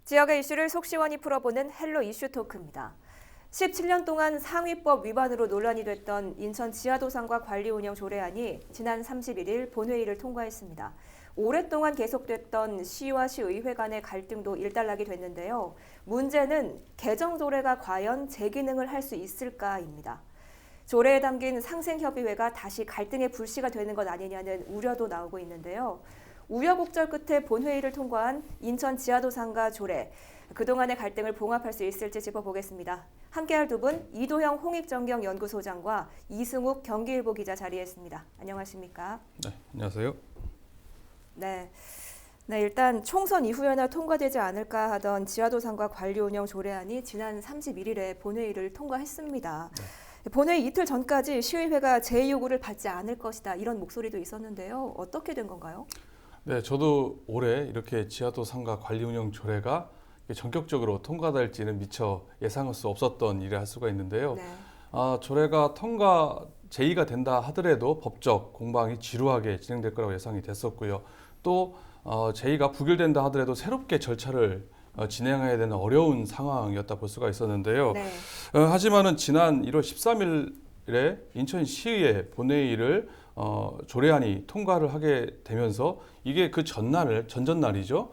지역의 이슈를 속 시원히 풀어보는 헬로 이슈 토크입니다. 17년 동안 상위법 위반으로 논란이 됐던 인천 지하도상과 관리운영 조례안이 지난 31일 본회의를 통과했습니다. 오랫동안 계속됐던 시와 시의회 간의 갈등도 일단락이 됐는데요. 문제는 개정 조례가 과연 제 기능을 할 수 있을까입니다. 조례에 담긴 상생협의회가 다시 갈등의 불씨가 되는 것 아니냐는 우려도 나오고 있는데요. 우여곡절 끝에 본회의를 통과한 인천 지하도상과 조례, 그동안의 갈등을 봉합할 수 있을지 짚어보겠습니다. 함께할 두 분, 이도형 홍익정경연구소장과 이승욱 경기일보 기자 자리했습니다. 안녕하십니까? 네, 안녕하세요. 네, 일단 총선 이후에나 통과되지 않을까 하던 지하도상과 관리운영 조례안이 지난 31일에 본회의를 통과했습니다. 본회의 이틀 전까지 시의회가 제2요구를 받지 않을 것이다 이런 목소리도 있었는데요. 어떻게 된 건가요? 네, 저도 올해 이렇게 지하도상과 관리운영 조례가 전격적으로 통과될지는 미처 예상할 수 없었던 일을 할 수가 있는데요. 네. 조례가 통과 제의가 된다 하더라도 법적 공방이 지루하게 진행될 거라고 예상이 됐었고요. 또 제의가 부결된다 하더라도 새롭게 절차를 진행해야 되는 어려운 상황이었다 볼 수가 있었는데요. 네. 하지만은 지난 1월 13일에 인천시의회 본회의를 조례안이 통과를 하게 되면서 이게 그 전전날이죠.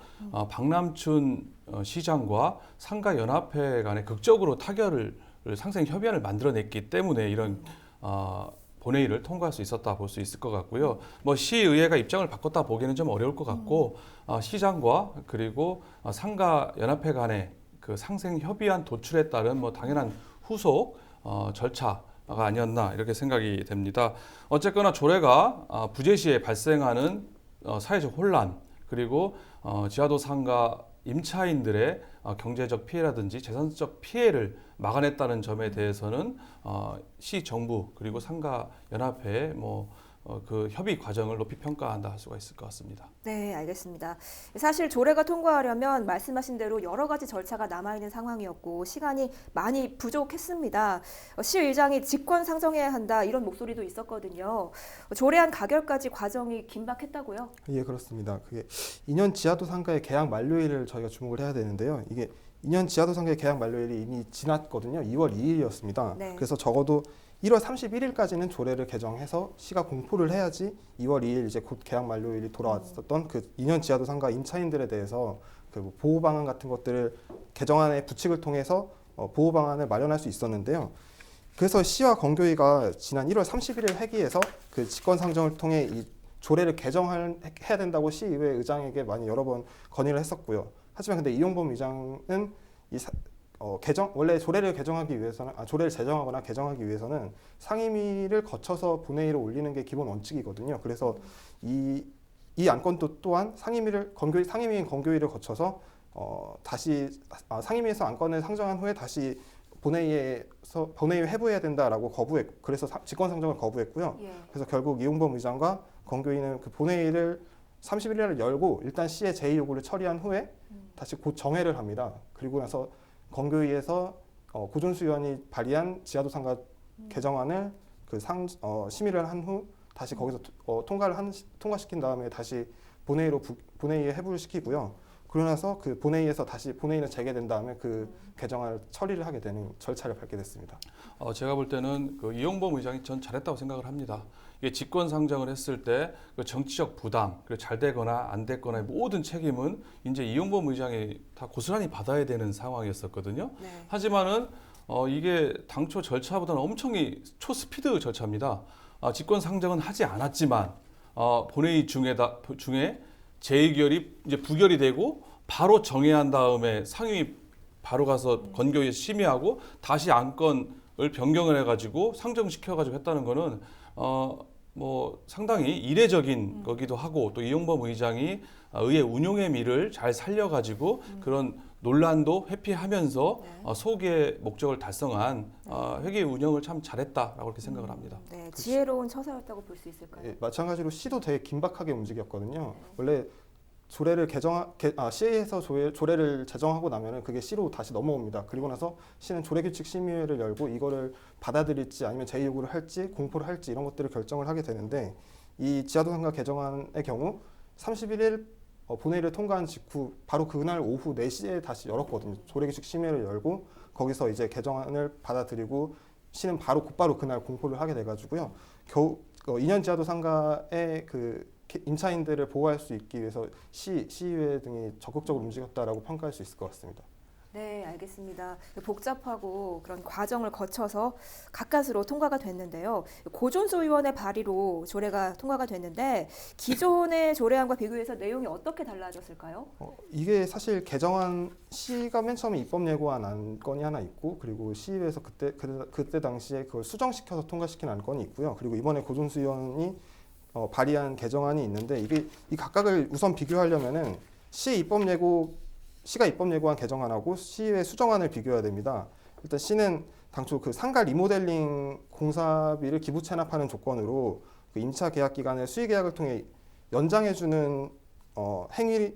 박남춘 시장과 상가연합회 간에 극적으로 타결을 상생 협의안을 만들어냈기 때문에 이런 본회의를 통과할 수 있었다 볼 수 있을 것 같고요. 뭐 시의회가 입장을 바꿨다 보기에는 좀 어려울 것 같고 시장과 그리고 상가연합회 간의 그 상생 협의안 도출에 따른 뭐 당연한 후속 절차가 아니었나 이렇게 생각이 됩니다. 어쨌거나 조례가 부재 시에 발생하는 사회적 혼란 그리고 지하도 상가 임차인들의 경제적 피해라든지 재산적 피해를 막아냈다는 점에 대해서는 시 정부 그리고 상가 연합회의 그 협의 과정을 높이 평가한다 할 수가 있을 것 같습니다. 네, 알겠습니다. 사실 조례가 통과하려면 말씀하신 대로 여러 가지 절차가 남아있는 상황이었고 시간이 많이 부족했습니다. 시의장이 직권 상정해야 한다 이런 목소리도 있었거든요. 조례안 가결까지 과정이 긴박했다고요? 예, 그렇습니다. 그게 2년 지하도 상가의 계약 만료일을 저희가 주목을 해야 되는데요. 이게 2년 지하도 상가의 계약 만료일이 이미 지났거든요. 2월 2일이었습니다. 네. 그래서 적어도 1월 31일까지는 조례를 개정해서 시가 공포를 해야지 2월 2일 이제 곧 계약 만료일이 돌아왔었던 그 2년 지하도 상가 임차인들에 대해서 그 보호 방안 같은 것들을 개정안의 부칙을 통해서 보호 방안을 마련할 수 있었는데요. 그래서 시와 건교위가 지난 1월 31일 회기에서 그 직권 상정을 통해 이 조례를 개정해야 된다고 시의회 의장에게 많이 여러 번 건의를 했었고요. 하지만 근데 이용범 의장은 원래 조례를 개정하기 위해서는 조례를 제정하거나 개정하기 위해서는 상임위를 거쳐서 본회의로 올리는 게 기본 원칙이거든요. 그래서 이 안건도 또한 상임위인 건교위를 거쳐서 다시 상임위에서 안건을 상정한 후에 다시 본회의에 회부해야 된다라고 그래서 직권 상정을 거부했고요. 예. 그래서 결국 이용범 의장과 건교위는 그 본회의를 31일을 열고 일단 시의 제의 요구를 처리한 후에 다시 곧 정회를 합니다. 그리고 나서 건교위에서 고존수 의원이 발의한 지하도상가 개정안을 심의를 한 후 다시 거기서 통과시킨 다음에 다시 본회의에 회부를 시키고요. 그러고 나서 그 본회의에서 다시 본회의는 재개된 다음에 그 개정안을 처리를 하게 되는 절차를 밟게 됐습니다. 제가 볼 때는 그 이용범 의장이 전 잘했다고 생각을 합니다. 이게 직권 상정을 했을 때 그 정치적 부담, 그리고 잘 되거나 안 됐거나의 모든 책임은 이제 이용범 의장이 다 고스란히 받아야 되는 상황이었었거든요. 네. 하지만은 이게 당초 절차보다는 엄청히 초스피드 절차입니다. 직권 상정은 하지 않았지만 본회의 중에 재의결이 이제 부결이 되고 바로 정회한 다음에 상임위 바로 가서 건교위에 심의하고 다시 안건을 변경을 해가지고 상정시켜가지고 했다는 거는 상당히 이례적인 거기도 하고 또 이용범 의장이 의회 운용의 미를 잘 살려가지고 그런 논란도 회피하면서 소기의 목적을 달성한 회계 운영을 참 잘했다라고 그렇게 생각을 합니다. 네, 지혜로운 처사였다고 볼 수 있을까요? 예, 마찬가지로 시도 되게 긴박하게 움직였거든요. 원래 시에서 조례를 제정하고 나면은 그게 시로 다시 넘어옵니다. 그리고 나서 시는 조례규칙 심의회를 열고 이거를 받아들일지 아니면 제의 요구를 할지 공포를 할지 이런 것들을 결정을 하게 되는데 이 지하도상가 개정안의 경우 31일 본회의를 통과한 직후 바로 그날 오후 4시에 다시 열었거든요. 조례규칙 심의를 열고 거기서 이제 개정안을 받아들이고 시는 곧바로 그날 공포를 하게 돼가지고요. 겨우 2년 지하도 상가의 그 임차인들을 보호할 수 있기 위해서 시의회 등이 적극적으로 움직였다라고 평가할 수 있을 것 같습니다. 네, 알겠습니다. 복잡하고 그런 과정을 거쳐서 가까스로 통과가 됐는데요. 고존수위원회 발의로 조례가 통과가 됐는데 기존의 조례안과 비교해서 내용이 어떻게 달라졌을까요? 이게 사실 개정안 시가 맨 처음에 입법 예고한 안건이 하나 있고 그리고 시의회에서 그때 당시에 그걸 수정시켜서 통과시킨 안건이 있고요. 그리고 이번에 고존수위원이 발의한 개정안이 있는데 이 각각을 우선 비교하려면은 시가 입법 예고한 개정안하고 시의회 수정안을 비교해야 됩니다. 일단 시는 당초 그 상가 리모델링 공사비를 기부 체납하는 조건으로 그 임차 계약 기간을 수의 계약을 통해 연장해주는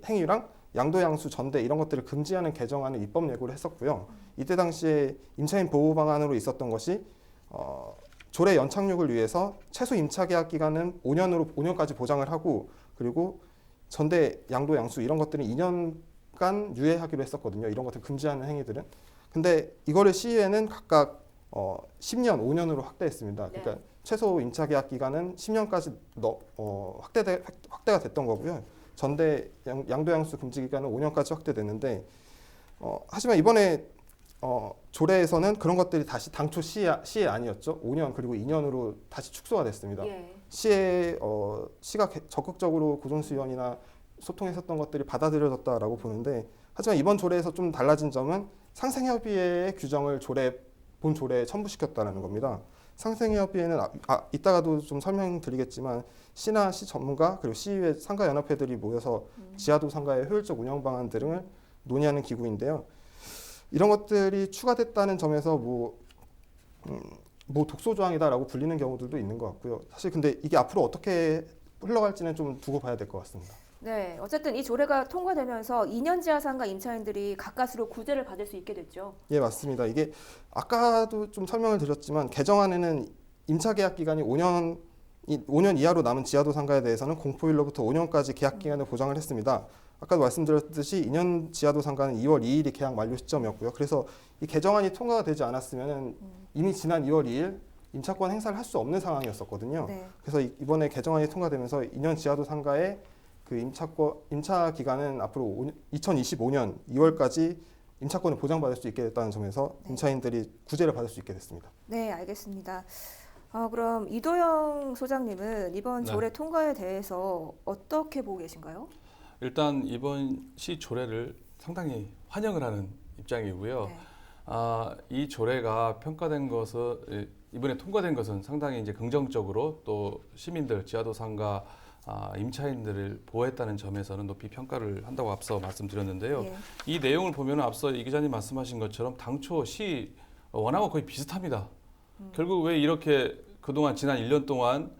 행위랑 양도양수 전대 이런 것들을 금지하는 개정안을 입법 예고를 했었고요. 이때 당시에 임차인 보호 방안으로 있었던 것이 조례 연착륙을 위해서 최소 임차 계약 기간은 5년까지 보장을 하고 그리고 전대 양도양수 이런 것들은 2년간 유예하기로 했었거든요. 이런 것들 금지하는 행위들은. 근데 이거를 시의회는 각각 10년, 5년으로 확대했습니다. 그러니까 네. 최소 임차 계약 기간은 10년까지 확대가 됐던 거고요. 전대 양도양수 금지 기간은 5년까지 확대됐는데 하지만 이번에 조례에서는 그런 것들이 다시 당초 시의 아니었죠. 5년 그리고 2년으로 다시 축소가 됐습니다. 예. 시가 적극적으로 고존수위원이나 소통했었던 것들이 받아들여졌다라고 보는데 하지만 이번 조례에서 좀 달라진 점은 상생협의회의 규정을 본 조례에 첨부시켰다는 겁니다. 상생협의회는 이따가도 좀 설명드리겠지만 시나 시 전문가 그리고 시의회 상가연합회들이 모여서 지하도 상가의 효율적 운영 방안 등을 논의하는 기구인데요. 이런 것들이 추가됐다는 점에서 뭐 독소조항이다라고 불리는 경우들도 있는 것 같고요. 사실 근데 이게 앞으로 어떻게 흘러갈지는 좀 두고 봐야 될 것 같습니다. 네, 어쨌든 이 조례가 통과되면서 2년 지하 상가 임차인들이 가까스로 구제를 받을 수 있게 됐죠. 예, 맞습니다. 이게 아까도 좀 설명을 드렸지만 개정안에는 임차 계약 기간이 5년 이하로 남은 지하도 상가에 대해서는 공포일로부터 5년까지 계약 기간을 보장을 했습니다. 아까도 말씀드렸듯이 2년 지하도 상가는 2월 2일이 계약 만료 시점이었고요. 그래서 이 개정안이 통과가 되지 않았으면 이미 지난 2월 2일 임차권 행사를 할 수 없는 상황이었었거든요. 네. 그래서 이번에 개정안이 통과되면서 2년 지하도 상가의 그 임차 기간은 앞으로 2025년 2월까지 임차권을 보장받을 수 있게 됐다는 점에서 네. 임차인들이 구제를 받을 수 있게 됐습니다. 네, 알겠습니다. 그럼 이도영 소장님은 이번 네. 조례 통과에 대해서 어떻게 보고 계신가요? 일단 이번 시 조례를 상당히 환영을 하는 입장이고요. 네. 이 조례가 평가된 것은 이번에 통과된 것은 상당히 이제 긍정적으로 또 시민들 지하도 상가 임차인들을 보호했다는 점에서는 높이 평가를 한다고 앞서 말씀드렸는데요. 예. 이 내용을 보면 앞서 이 기자님 말씀하신 것처럼 당초 시 원하고 거의 비슷합니다. 결국 왜 이렇게 그동안 지난 1년 동안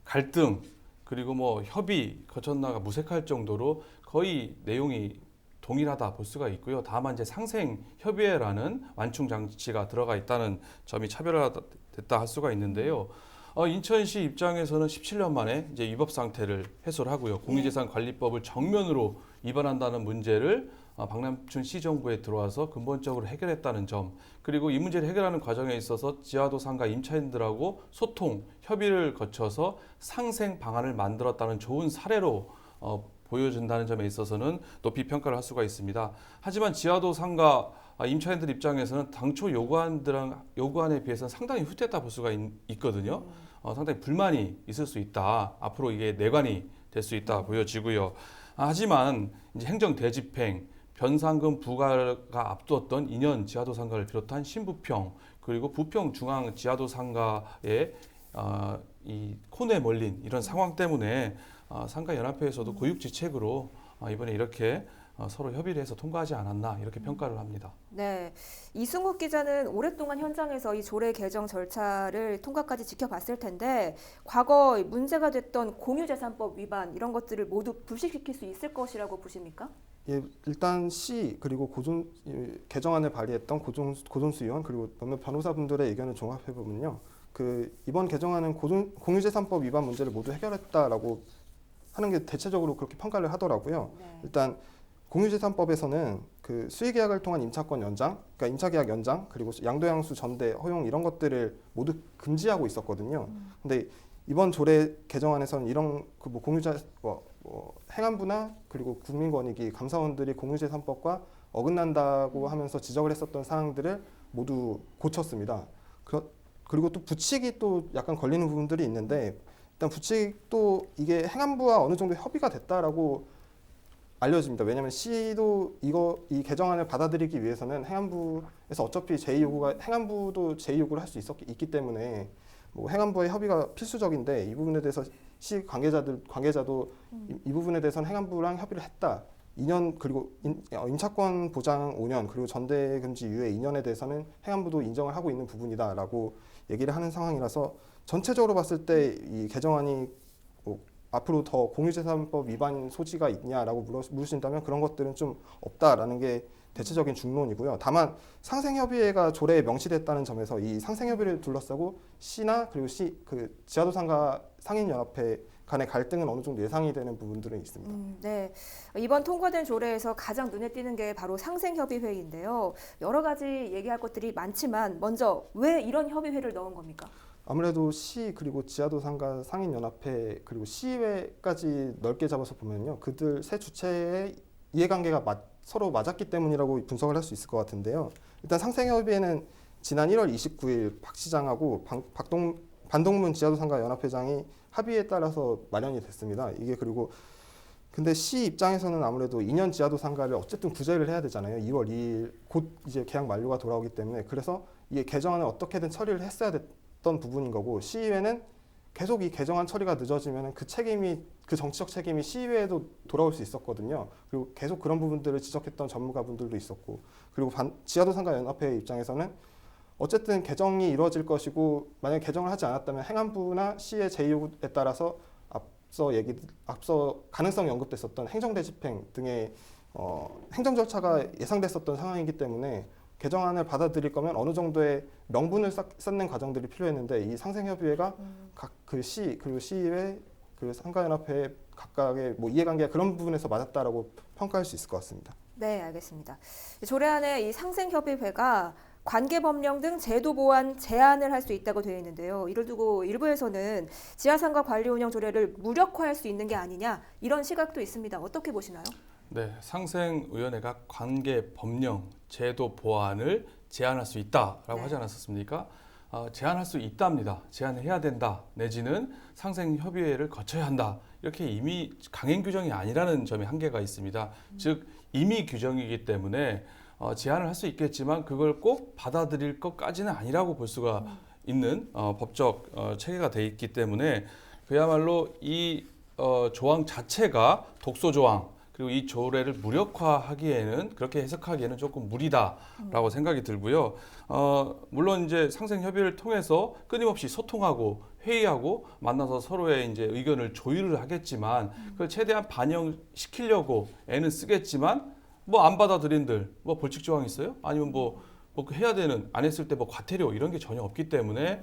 갈등 그리고 뭐 협의 거쳤나가 무색할 정도로 거의 내용이 동일하다 볼 수가 있고요. 다만 이제 상생협의회라는 완충 장치가 들어가 있다는 점이 차별화됐다 할 수가 있는데요. 인천시 입장에서는 17년 만에 이제 위법 상태를 해소를 하고요. 공유재산관리법을 정면으로 위반한다는 문제를 박남춘 시정부에 들어와서 근본적으로 해결했다는 점, 그리고 이 문제를 해결하는 과정에 있어서 지하도 상가 임차인들하고 소통, 협의를 거쳐서 상생 방안을 만들었다는 좋은 사례로 보여준다는 점에 있어서는 높이 평가를 할 수가 있습니다. 하지만 지하도 상가 임차인들 입장에서는 당초 요구안에 비해서는 상당히 후퇴했다 볼 수가 있거든요. 상당히 불만이 있을 수 있다. 앞으로 이게 내관이 될 수 있다 보여지고요. 하지만 이제 행정 대집행, 변상금 부과가 앞두었던 2년 지하도 상가를 비롯한 신부평 그리고 부평 중앙 지하도 상가의 이 코너에 몰린 이런 상황 때문에 상가연합회에서도 고육지책으로 이번에 이렇게 서로 협의를 해서 통과하지 않았나 이렇게 평가를 합니다. 네, 이승욱 기자는 오랫동안 현장에서 이 조례 개정 절차를 통과까지 지켜봤을 텐데 과거 문제가 됐던 공유재산법 위반 이런 것들을 모두 불식시킬 수 있을 것이라고 보십니까? 예, 일단 시 그리고 개정안을 발의했던 고존수위원 그리고 몇몇 변호사분들의 의견을 종합해 보면요, 그 이번 개정안은 공유재산법 위반 문제를 모두 해결했다라고 하는 게 대체적으로 그렇게 평가를 하더라고요. 네. 일단 공유재산법에서는 그 수의계약을 통한 임차권 연장, 그러니까 임차계약 연장, 그리고 양도양수 전대 허용 이런 것들을 모두 금지하고 있었거든요. 근데 이번 조례 개정안에서는 이런 그 뭐 공유자 행안부나 그리고 국민권익위 감사원들이 공유재산법과 어긋난다고 하면서 지적을 했었던 사항들을 모두 고쳤습니다. 그리고 또 부칙이 또 약간 걸리는 부분들이 있는데 일단 부칙도 이게 행안부와 어느 정도 협의가 됐다라고 알려집니다. 왜냐하면 시도 이 개정안을 받아들이기 위해서는 행안부에서 어차피 제2 요구가 행안부도 제2 요구를 할 수 있기 때문에 뭐 행안부의 협의가 필수적인데 이 부분에 대해서 시 관계자도 이 부분에 대해서는 행안부랑 협의를 했다. 2년 그리고 임차권 보장 5년 그리고 전대 금지 유예 2년에 대해서는 행안부도 인정을 하고 있는 부분이다라고 얘기를 하는 상황이라서 전체적으로 봤을 때 이 개정안이 뭐 앞으로 더 공유재산법 위반 소지가 있냐라고 물으신다면 그런 것들은 좀 없다라는 게 대체적인 중론이고요. 다만 상생협의회가 조례에 명시됐다는 점에서 이 상생협의를 둘러싸고 시나 그리고 그 지하도상가 상인연합회 간의 갈등은 어느 정도 예상이 되는 부분들은 있습니다. 네. 이번 통과된 조례에서 가장 눈에 띄는 게 바로 상생협의회인데요. 여러 가지 얘기할 것들이 많지만 먼저 왜 이런 협의회를 넣은 겁니까? 아무래도 시 그리고 지하도상가 상인연합회 그리고 시의회까지 넓게 잡아서 보면요. 그들 세 주체의 이해관계가 서로 맞았기 때문이라고 분석을 할 수 있을 것 같은데요. 일단 상생협의회는 지난 1월 29일 박 시장하고 반동문 지하도상가 연합회장이 합의에 따라서 마련이 됐습니다. 이게 그리고 근데 시 입장에서는 아무래도 2년 지하도상가를 어쨌든 구제를 해야 되잖아요. 2월 2일 곧 이제 계약 만료가 돌아오기 때문에 그래서 이게 개정안을 어떻게든 처리를 했어야 됐던 부분인 거고 시의회는 계속 이 개정안 처리가 늦어지면 그 정치적 책임이 시의회에도 돌아올 수 있었거든요. 그리고 계속 그런 부분들을 지적했던 전문가분들도 있었고 그리고 지하도상가 연합회 입장에서는 어쨌든 개정이 이루어질 것이고 만약 개정을 하지 않았다면 행안부나 시의 제2요구에 따라서 앞서 가능성이 언급됐었던 행정대 집행 등의 행정 절차가 예상됐었던 상황이기 때문에 개정안을 받아들일 거면 어느 정도의 명분을 쌓는 과정들이 필요했는데 이 상생협의회가 각 그 시 그리고 시의회 그 상가연합회 각각의 뭐 이해관계가 그런 부분에서 맞았다라고 평가할 수 있을 것 같습니다. 네, 알겠습니다. 조례안에 이 상생협의회가 관계법령 등 제도 보완 제한을 할 수 있다고 되어 있는데요. 이를 두고 일부에서는 지하상가 관리운영 조례를 무력화할 수 있는 게 아니냐 이런 시각도 있습니다. 어떻게 보시나요? 네, 상생위원회가 관계법령 제도 보완을 제한할 수 있다라고 하지 않았습니까? 제한할 수 있답니다. 제한해야 된다. 내지는 상생협의회를 거쳐야 한다. 이렇게 이미 강행 규정이 아니라는 점에 한계가 있습니다. 즉 임의 규정이기 때문에 제한을 할 수 있겠지만 그걸 꼭 받아들일 것까지는 아니라고 볼 수가 있는 법적 체계가 돼 있기 때문에 그야말로 이 조항 자체가 독소 조항 그리고 이 조례를 무력화하기에는 그렇게 해석하기에는 조금 무리다라고 생각이 들고요. 물론 이제 상생협의를 통해서 끊임없이 소통하고 회의하고 만나서 서로의 이제 의견을 조율을 하겠지만 그걸 최대한 반영시키려고 애는 쓰겠지만 뭐 안 받아들인들 뭐 벌칙 조항 있어요? 아니면 뭐 해야 되는 안 했을 때 뭐 과태료 이런 게 전혀 없기 때문에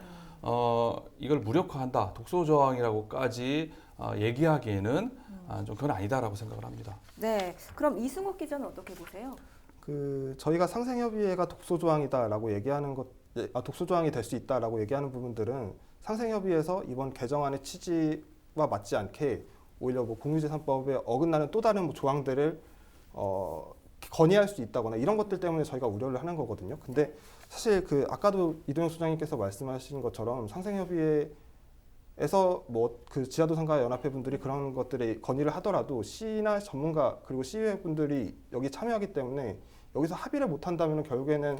이걸 무력화한다 독소 조항이라고까지 얘기하기에는 좀 그건 아니다라고 생각을 합니다. 네, 그럼 이승욱 기자는 어떻게 보세요? 저희가 상생협의회가 독소 조항이다라고 얘기하는 독소 조항이 될 수 있다라고 얘기하는 부분들은 상생협의회에서 이번 개정안의 취지와 맞지 않게 오히려 뭐 공유재산법에 어긋나는 또 다른 뭐 조항들을 건의할 수 있다거나 이런 것들 때문에 저희가 우려를 하는 거거든요. 근데 사실 아까도 이동영 소장님께서 말씀하신 것처럼 상생협의회에서 뭐 그 지하도상가 연합회 분들이 그런 것들에 건의를 하더라도 시나 전문가 그리고 시의회 분들이 여기 참여하기 때문에 여기서 합의를 못 한다면 결국에는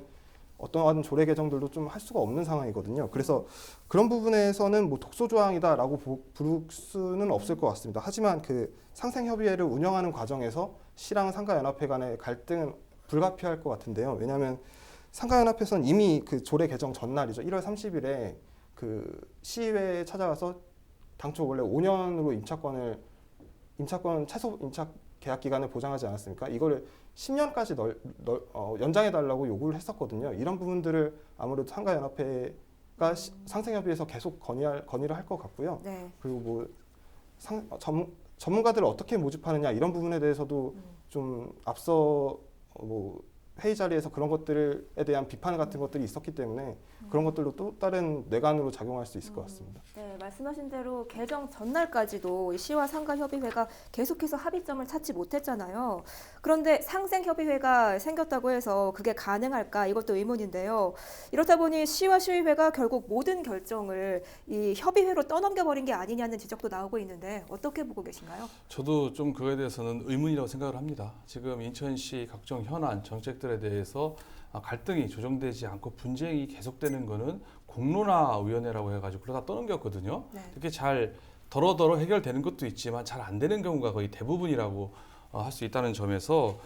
어떠한 조례 개정들도 좀 할 수가 없는 상황이거든요. 그래서 그런 부분에서는 뭐 독소 조항이다라고 부를 수는 없을 것 같습니다. 하지만 상생협의회를 운영하는 과정에서 시랑 상가연합회 간의 갈등은 불가피할 것 같은데요. 왜냐하면 상가연합회에서는 이미 조례 개정 전날이죠. 1월 30일에 시의회에 찾아가서 당초 원래 5년으로 임차권 최소 임차 계약 기간을 보장하지 않았습니까? 이거를 10년까지 연장해달라고 요구를 했었거든요. 이런 부분들을 아무래도 상가연합회가 상생협의회에서 계속 건의를 할 것 같고요. 네. 그리고 뭐 전문가들을 어떻게 모집하느냐 이런 부분에 대해서도 좀 앞서 뭐 회의 자리에서 그런 것들에 대한 비판 같은 것들이 있었기 때문에 그런 것들로 또 다른 뇌관으로 작용할 수 있을 것 같습니다. 네, 말씀하신 대로 개정 전날까지도 이 시와 상가협의회가 계속해서 합의점을 찾지 못했잖아요. 그런데 상생협의회가 생겼다고 해서 그게 가능할까 이것도 의문인데요. 이렇다 보니 시와 시의회가 결국 모든 결정을 이 협의회로 떠넘겨버린 게 아니냐는 지적도 나오고 있는데 어떻게 보고 계신가요? 저도 좀 그거에 대해서는 의문이라고 생각을 합니다. 지금 인천시 각종 현안 정책들에 대해서 갈등이 조정되지 않고 분쟁이 계속되는 거는 공론화위원회라고 해가지고 그러다 떠넘겼거든요. 네. 특히 잘 더러더러 해결되는 것도 있지만 잘 안 되는 경우가 거의 대부분이라고 할 수 있다는 점에서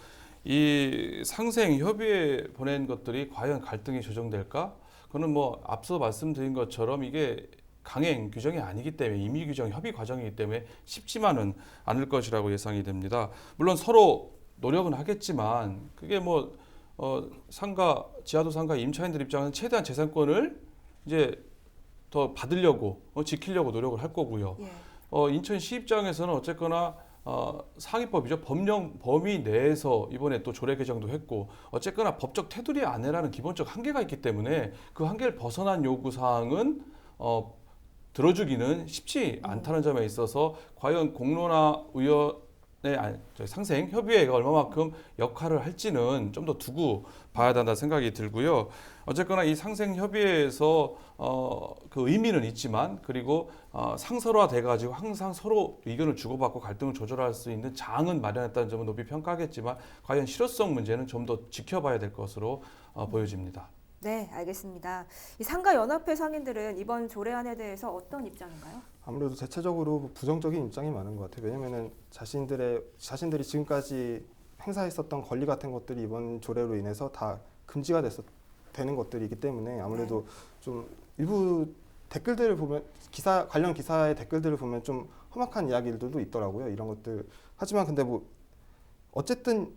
이 상생협의회 보낸 것들이 과연 갈등이 조정될까? 그거는 뭐 앞서 말씀드린 것처럼 이게 강행 규정이 아니기 때문에 임의 규정 협의 과정이기 때문에 쉽지만은 않을 것이라고 예상이 됩니다. 물론 서로 노력은 하겠지만 그게 뭐 상가 지하도 상가 임차인들 입장에서는 최대한 재산권을 이제 더 받으려고 지키려고 노력을 할 거고요. 예. 인천시 입장에서는 어쨌거나 상위법이죠. 법령 범위 내에서 이번에 또 조례 개정도 했고 어쨌거나 법적 테두리 안에라는 기본적 한계가 있기 때문에 그 한계를 벗어난 요구 사항은 들어주기는 쉽지 않다는 점에 있어서 과연 상생협의회가 얼마만큼 역할을 할지는 좀 더 두고 봐야 된다 생각이 들고요. 어쨌거나 이 상생협의회에서 그 의미는 있지만 그리고 상설화돼 가지고 항상 서로 의견을 주고받고 갈등을 조절할 수 있는 장은 마련했다는 점은 높이 평가하겠지만 과연 실효성 문제는 좀 더 지켜봐야 될 것으로 보여집니다. 네, 알겠습니다. 이 상가연합회 상인들은 이번 조례안에 대해서 어떤 입장인가요? 아무래도 대체적으로 부정적인 입장이 많은 것 같아요. 왜냐면은 자신들이 지금까지 행사했었던 권리 같은 것들이 이번 조례로 인해서 다 금지가 되는 것들이기 때문에 아무래도 좀 일부 댓글들을 보면 관련 기사의 댓글들을 보면 좀 험악한 이야기들도 있더라고요. 이런 것들. 하지만 근데 뭐 어쨌든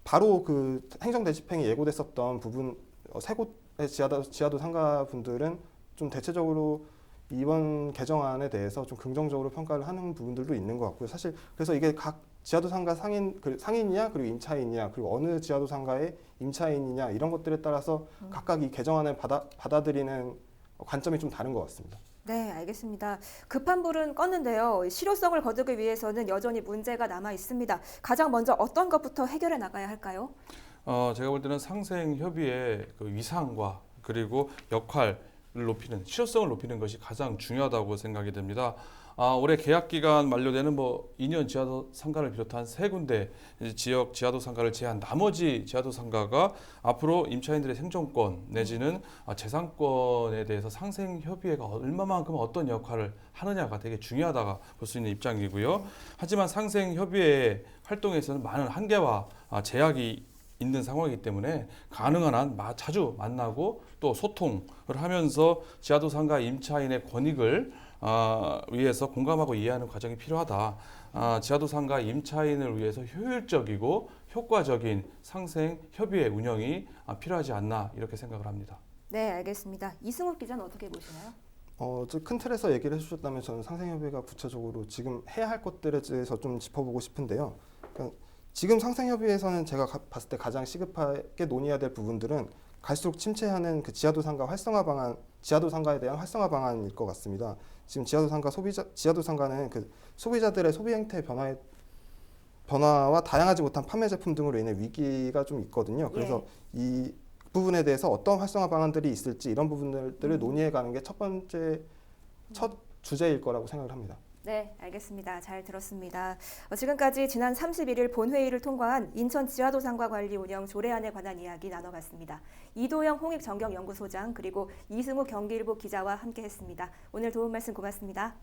바로 그 행정대 집행이 예고됐었던 부분 세 곳의 지하도 상가 분들은 좀 대체적으로 이번 개정안에 대해서 좀 긍정적으로 평가를 하는 부분들도 있는 것 같고요. 사실 그래서 이게 각 지하도 상가 상인이냐 그리고 임차인이냐 그리고 어느 지하도 상가의 임차인이냐 이런 것들에 따라서 각각 이 개정안을 받아들이는 관점이 좀 다른 것 같습니다. 네, 알겠습니다. 급한 불은 껐는데요. 실효성을 거두기 위해서는 여전히 문제가 남아 있습니다. 가장 먼저 어떤 것부터 해결해 나가야 할까요? 제가 볼 때는 상생협의의 그 위상과 그리고 역할을 높이는 실효성을 높이는 것이 가장 중요하다고 생각이 됩니다. 올해 계약 기간 만료되는 2년 지하도 상가를 비롯한 세 군데 지역 지하도 상가를 제한 나머지 지하도 상가가 앞으로 임차인들의 생존권 내지는 재산권에 대해서 상생협의회가 얼마만큼 어떤 역할을 하느냐가 되게 중요하다고 볼 수 있는 입장이고요. 하지만 상생협의회 활동에서는 많은 한계와 제약이 있는 상황이기 때문에 가능한 한 자주 만나고 또 소통을 하면서 지하도 상가 임차인의 권익을 위해서 공감하고 이해하는 과정이 필요하다. 지하도 상가 임차인을 위해서 효율적이고 효과적인 상생협의회 운영이 필요하지 않나 이렇게 생각을 합니다. 네, 알겠습니다. 이승욱 기자는 어떻게 보시나요? 큰 틀에서 얘기를 해주셨다면 저는 상생협의회가 구체적으로 지금 해야 할 것들에 대해서 좀 짚어보고 싶은데요. 그러니까 지금 상생협의회에서는 제가 봤을 때 가장 시급하게 논의해야 될 부분들은 갈수록 침체하는 그 지하도 상가 활성화 방안, 지하도 상가에 대한 활성화 방안일 것 같습니다. 지금 지하도 상가는 그 소비자들의 소비 행태 변화와 다양하지 못한 판매 제품 등으로 인해 위기가 좀 있거든요. 그래서 이 부분에 대해서 어떤 활성화 방안들이 있을지 이런 부분들을 논의해 가는 게 첫 주제일 거라고 생각을 합니다. 네, 알겠습니다. 잘 들었습니다. 지금까지 지난 31일 본회의를 통과한 인천 지하도 상가 관리 운영 조례안에 관한 이야기 나눠봤습니다. 이도영 홍익정경연구소장 그리고 이승우 경기일보 기자와 함께했습니다. 오늘 도움 말씀 고맙습니다.